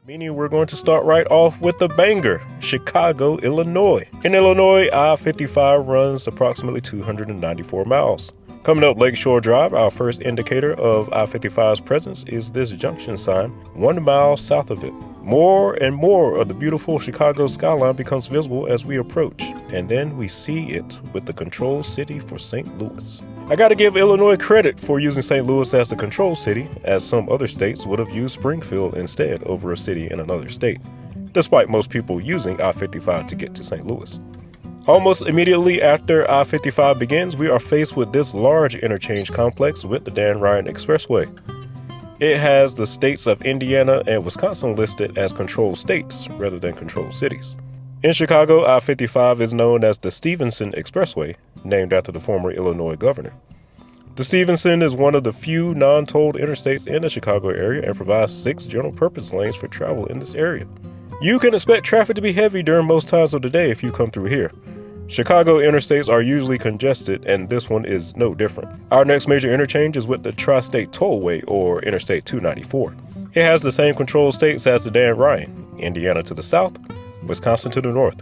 meaning we're going to start right off with a banger, Chicago, Illinois. In Illinois, I-55 runs approximately 294 miles. Coming up Lakeshore Drive, our first indicator of I-55's presence is this junction sign 1 mile south of it. More and more of the beautiful Chicago skyline becomes visible as we approach, and then we see it with the control city for St. Louis. I gotta give Illinois credit for using St. Louis as the control city, as some other states would have used Springfield instead over a city in another state, despite most people using I-55 to get to St. Louis. Almost immediately after I-55 begins, we are faced with this large interchange complex with the Dan Ryan Expressway. It has the states of Indiana and Wisconsin listed as controlled states rather than controlled cities. In Chicago, I-55 is known as the Stevenson Expressway, named after the former Illinois governor. The Stevenson is one of the few non-tolled interstates in the Chicago area and provides 6 general-purpose lanes for travel in this area. You can expect traffic to be heavy during most times of the day if you come through here. Chicago interstates are usually congested, and this one is no different. Our next major interchange is with the Tri-State Tollway, or Interstate 294. It has the same control states as the Dan Ryan, Indiana to the south, Wisconsin to the north.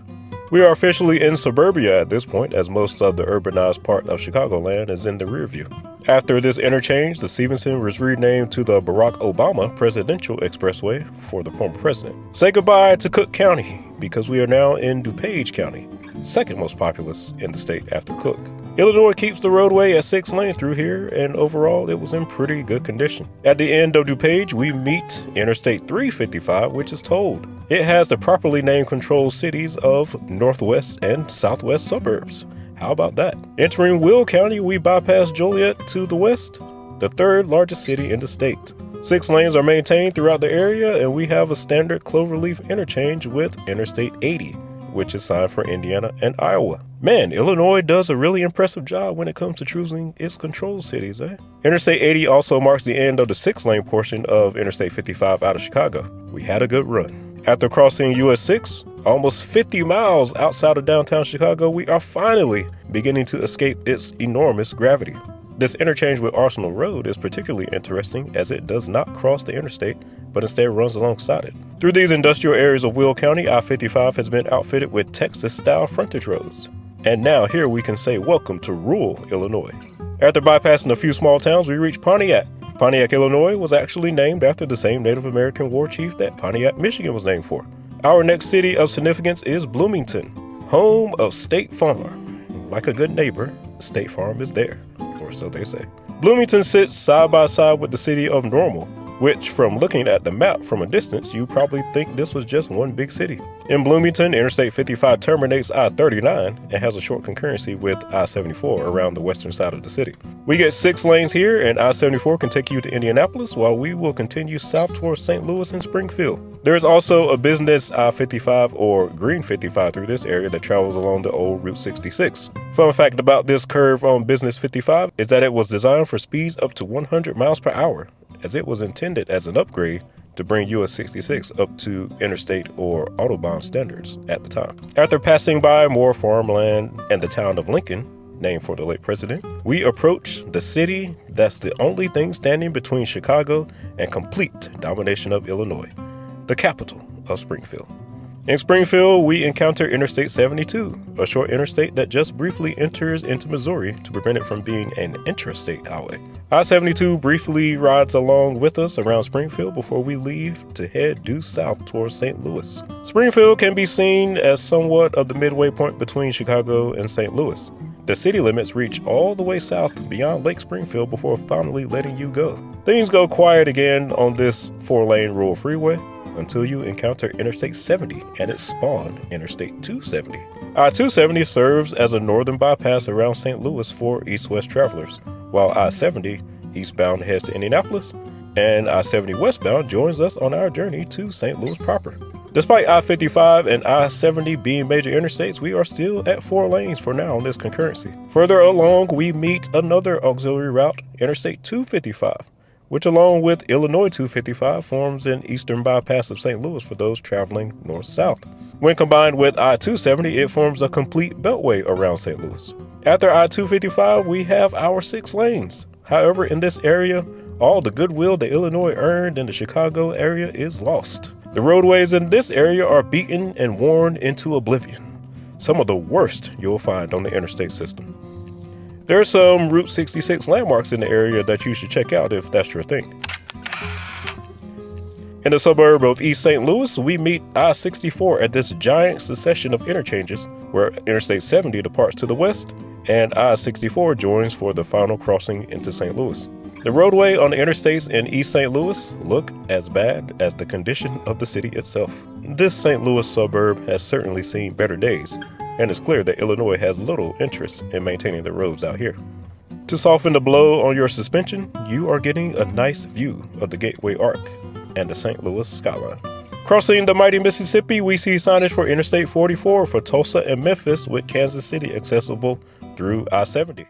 We are officially in suburbia at this point, as most of the urbanized part of Chicagoland is in the rear view. After this interchange, the Stevenson was renamed to the Barack Obama Presidential Expressway for the former president. Say goodbye to Cook County, because we are now in DuPage County, second most populous in the state after Cook. Illinois keeps the roadway at 6 lanes through here, and overall it was in pretty good condition. At the end of DuPage, we meet Interstate 355, which is tolled. It has the properly named controlled cities of northwest and southwest suburbs. How about that? Entering Will County, we bypass Joliet to the west, the third largest city in the state. 6 lanes are maintained throughout the area, and we have a standard cloverleaf interchange with Interstate 80, which is signed for Indiana and Iowa. Man, Illinois does a really impressive job when it comes to choosing its control cities, eh? Interstate 80 also marks the end of the 6-lane portion of Interstate 55 out of Chicago. We had a good run. After crossing US 6, almost 50 miles outside of downtown Chicago, we are finally beginning to escape its enormous gravity. This interchange with Arsenal Road is particularly interesting as it does not cross the interstate, but instead runs alongside it. Through these industrial areas of Will County, I-55 has been outfitted with Texas-style frontage roads. And now here we can say welcome to rural Illinois. After bypassing a few small towns, we reach Pontiac. Pontiac, Illinois was actually named after the same Native American war chief that Pontiac, Michigan was named for. Our next city of significance is Bloomington, home of State Farm. Like a good neighbor, State Farm is there, or so they say. Bloomington sits side by side with the city of Normal, which from looking at the map from a distance, you probably think this was just one big city. In Bloomington, Interstate 55 terminates I-39 and has a short concurrency with I-74 around the western side of the city. We get 6 lanes here, and I-74 can take you to Indianapolis, while we will continue south towards St. Louis and Springfield. There is also a business I-55 or Green 55 through this area that travels along the old Route 66. Fun fact about this curve on Business 55 is that it was designed for speeds up to 100 miles per hour, as it was intended as an upgrade to bring US 66 up to interstate or Autobahn standards at the time. After passing by more farmland and the town of Lincoln, named for the late president, we approach the city that's the only thing standing between Chicago and complete domination of Illinois, the capital of Springfield. In Springfield, we encounter Interstate 72, a short interstate that just briefly enters into Missouri to prevent it from being an intrastate highway. I-72 briefly rides along with us around Springfield before we leave to head due south towards St. Louis. Springfield can be seen as somewhat of the midway point between Chicago and St. Louis. The city limits reach all the way south beyond Lake Springfield before finally letting you go. Things go quiet again on this 4-lane rural freeway until you encounter Interstate 70 and its spawn, Interstate 270. I-270 serves as a northern bypass around St. Louis for east-west travelers, while I-70 eastbound heads to Indianapolis, and I-70 westbound joins us on our journey to St. Louis proper. Despite I-55 and I-70 being major interstates, we are still at 4 lanes for now on this concurrency. Further along, we meet another auxiliary route, Interstate 255, which along with Illinois 255 forms an eastern bypass of St. Louis for those traveling north-south. When combined with I-270, it forms a complete beltway around St. Louis. After I-255, we have our 6 lanes. However, in this area, all the goodwill that Illinois earned in the Chicago area is lost. The roadways in this area are beaten and worn into oblivion. Some of the worst you'll find on the interstate system. There are some Route 66 landmarks in the area that you should check out if that's your thing. In the suburb of East St. Louis, we meet I-64 at this giant succession of interchanges where Interstate 70 departs to the west and I-64 joins for the final crossing into St. Louis. The roadway on the interstates in East St. Louis look as bad as the condition of the city itself. This St. Louis suburb has certainly seen better days, and it's clear that Illinois has little interest in maintaining the roads out here. To soften the blow on your suspension, you are getting a nice view of the Gateway Arc and the St. Louis skyline. Crossing the mighty Mississippi, we see signage for Interstate 44 for Tulsa and Memphis, with Kansas City accessible through I-70.